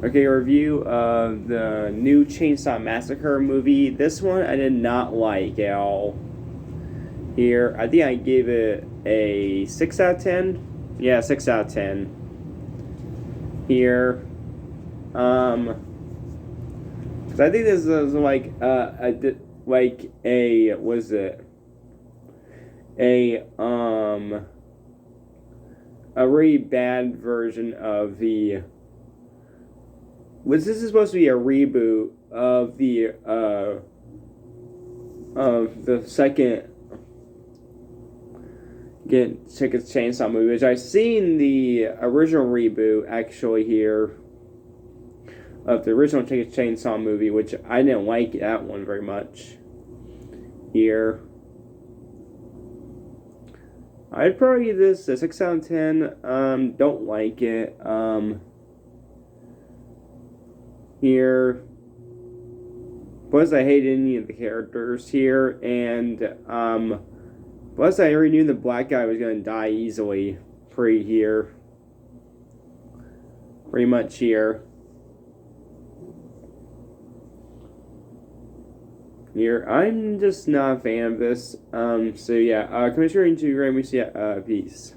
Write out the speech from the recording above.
Okay, review of the new Chainsaw Massacre movie. This one I did not like at all. Here, I think I gave it a 6 out of 10. Yeah, 6 out of 10. Here, because I think this is like a was it a a really bad version of the was this is supposed to be a reboot of the second Chainsaw movie, which I've seen the original reboot actually here of the original Chainsaw movie, which I didn't like that one very much. Here, I'd probably give this a 6 out of 10. Don't like it. Here, plus I hate any of the characters here, and plus I already knew the black guy was gonna die easily. Pretty much here. Here, I'm just not a fan of this. So yeah, come sure to Grammy. Peace.